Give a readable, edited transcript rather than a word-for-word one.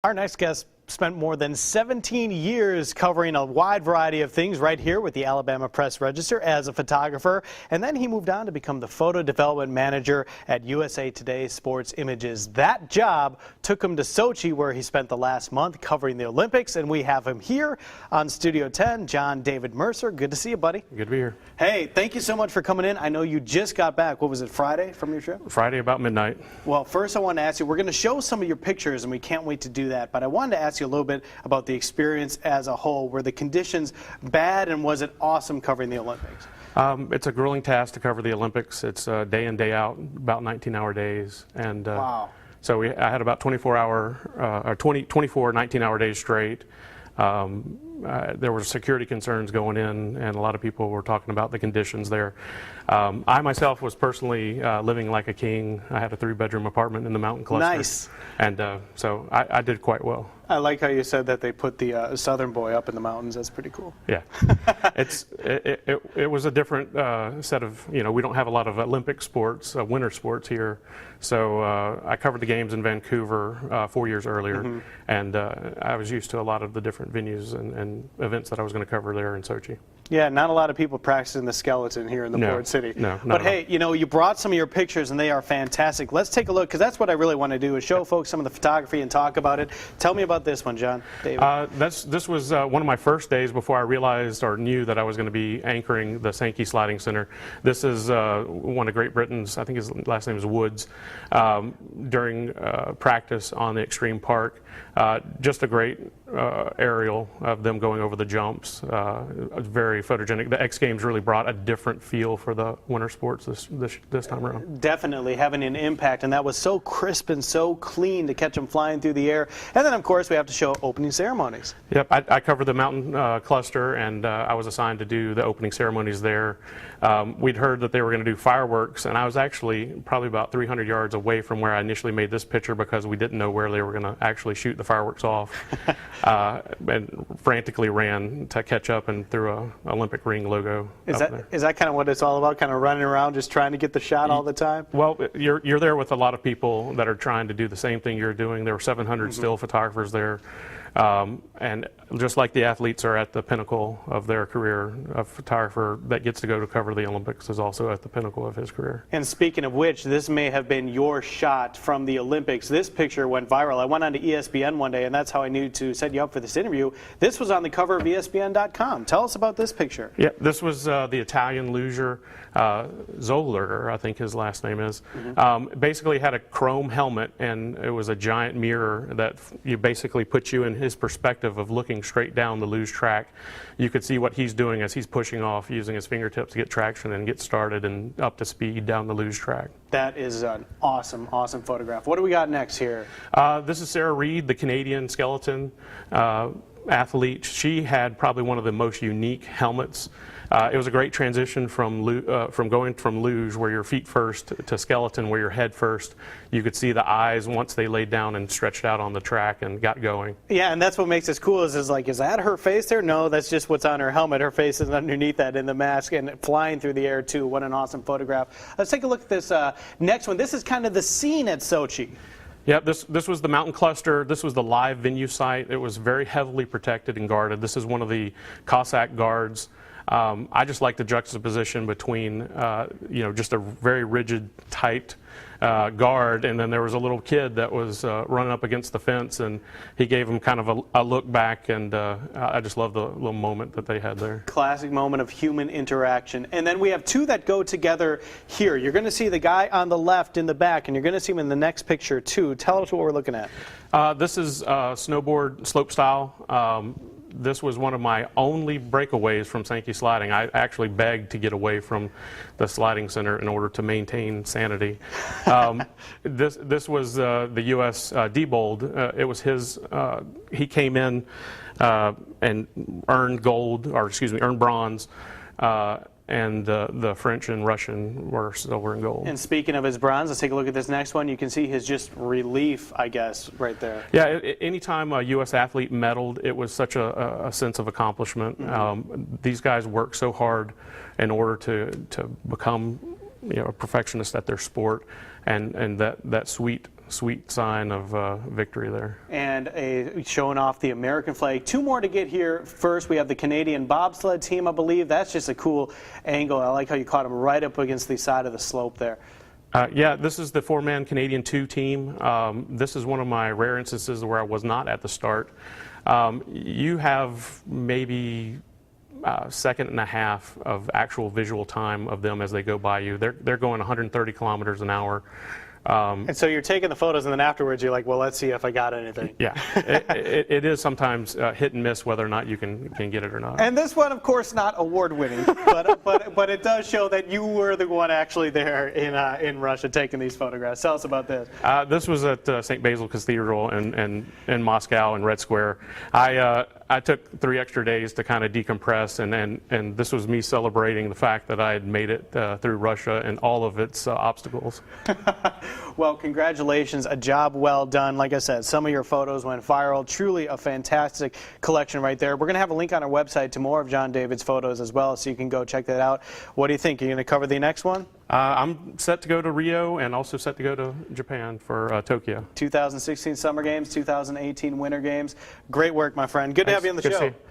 Our next guest spent more than 17 years covering a wide variety of things right here with the Alabama Press Register as a photographer, and then he moved on to become the photo development manager at USA Today Sports Images. That job took him to Sochi, where he spent the last month covering the Olympics, and we have him here on Studio 10, John David Mercer. Good to see you, buddy. Good to be here. Hey, thank you so much for coming in. I know you just got back. What was it, Friday from your trip? Friday about midnight. Well, first I want to ask you, we're going to show some of your pictures, and we can't wait to do that, but I wanted to ask you a little bit about the experience as a whole. Were the conditions bad, and was it awesome covering the Olympics? It's a grueling task to cover the Olympics. It's day in, day out, about 19-hour days. And wow. So I had about 24 19-hour days straight. There were security concerns going in, and a lot of people were talking about the conditions there. I myself was personally living like a king. I had a 3-bedroom apartment in the mountain cluster. Nice. And so I did quite well. I like how you said that they put the Southern boy up in the mountains. That's pretty cool. Yeah. It was a different set of, we don't have a lot of Olympic sports, winter sports here. So I covered the games in Vancouver 4 years earlier, and I was used to a lot of the different venues and events that I was going to cover there in Sochi. Yeah, not a lot of people practicing the skeleton here in the port city. No, but hey, you brought some of your pictures, and they are fantastic. Let's take a look, because that's what I really want to do, is show folks some of the photography and talk about it. Tell me about this one, John. David. This was one of my first days before I realized or knew that I was going to be anchoring the Sankey Sliding Center. This is one of Great Britain's, I think his last name is Woods, during practice on the Extreme Park. Just a great aerial of them going over the jumps. Very photogenic. The X Games really brought a different feel for the winter sports this time around. Definitely having an impact, and that was so crisp and so clean to catch them flying through the air. And then, of course, we have to show opening ceremonies. Yep, I covered the mountain cluster, and I was assigned to do the opening ceremonies there. We'd heard that they were going to do fireworks, and I was actually probably about 300 yards away from where I initially made this picture, because we didn't know where they were going to actually shoot the fireworks off. And frantically ran to catch up and threw a Olympic ring logo. Is that kind of what it's all about, kind of running around just trying to get the shot all the time? Well, you're there with a lot of people that are trying to do the same thing you're doing. There were 700 still photographers there. And just like the athletes are at the pinnacle of their career, a photographer that gets to go to cover the Olympics is also at the pinnacle of his career. And speaking of which, this may have been your shot from the Olympics. This picture went viral. I went on to ESPN one day, and that's how I knew to set you up for this interview. This was on the cover of ESPN.com. Tell us about this picture. Yeah, this was the Italian luger, Zoller, I think his last name is. Basically had a chrome helmet, and it was a giant mirror that you basically put you in his perspective of looking straight down the luge track. You could see what he's doing as he's pushing off, using his fingertips to get traction and get started and up to speed down the luge track. That is an awesome, awesome photograph. What do we got next here? This is Sarah Reed, the Canadian skeleton athlete. She had probably one of the most unique helmets. It was a great transition from going from luge, where your feet first, to skeleton, where your head first. You could see the eyes once they laid down and stretched out on the track and got going. Yeah, and that's what makes this cool. Is that her face there? No, that's just what's on her helmet. Her face is underneath that in the mask and flying through the air too. What an awesome photograph. Let's take a look at this next one. This is kind of the scene at Sochi. Yeah, this was the mountain cluster. This was the live venue site. It was very heavily protected and guarded. This is one of the Cossack guards. I just like the juxtaposition between, just a very rigid, tight guard, and then there was a little kid that was running up against the fence, and he gave him kind of a look back, and I just love the little moment that they had there. Classic moment of human interaction. And then we have two that go together here. You're going to see the guy on the left in the back, and you're going to see him in the next picture too. Tell us what we're looking at. This is snowboard slope style. This was one of my only breakaways from Sankey sliding. I actually begged to get away from the sliding center in order to maintain sanity. This was the U.S. Diebold. It was his. He came in and earned bronze. And the French and Russian were silver and gold. And speaking of his bronze, let's take a look at this next one. You can see his just relief, I guess, right there. Yeah, anytime a U.S. athlete medaled, it was such a sense of accomplishment. These guys work so hard in order to become a perfectionist at their sport, and that sweet sweet sign of victory there. And showing off the American flag. Two more to get here. First, we have the Canadian bobsled team, I believe. That's just a cool angle. I like how you caught them right up against the side of the slope there. Yeah, this is the four-man Canadian 2 team. This is one of my rare instances where I was not at the start. You have maybe a second and a half of actual visual time of them as they go by you. They're going 130 kilometers an hour. And so you're taking the photos, and then afterwards you're like, well, let's see if I got anything. Yeah, it is sometimes hit and miss whether or not you can get it or not. And this one, of course, not award-winning, but it does show that you were the one actually there in Russia taking these photographs. Tell us about this. This was at St. Basil Cathedral in Moscow in Red Square. I took 3 extra days to kind of decompress, and this was me celebrating the fact that I had made it through Russia and all of its obstacles. Well, congratulations. A job well done. Like I said, some of your photos went viral. Truly a fantastic collection right there. We're going to have a link on our website to more of John David's photos as well, so you can go check that out. What do you think? Are you going to cover the next one? I'm set to go to Rio and also set to go to Japan for Tokyo. 2016 Summer Games, 2018 Winter Games. Great work, my friend. Good to have you on the show.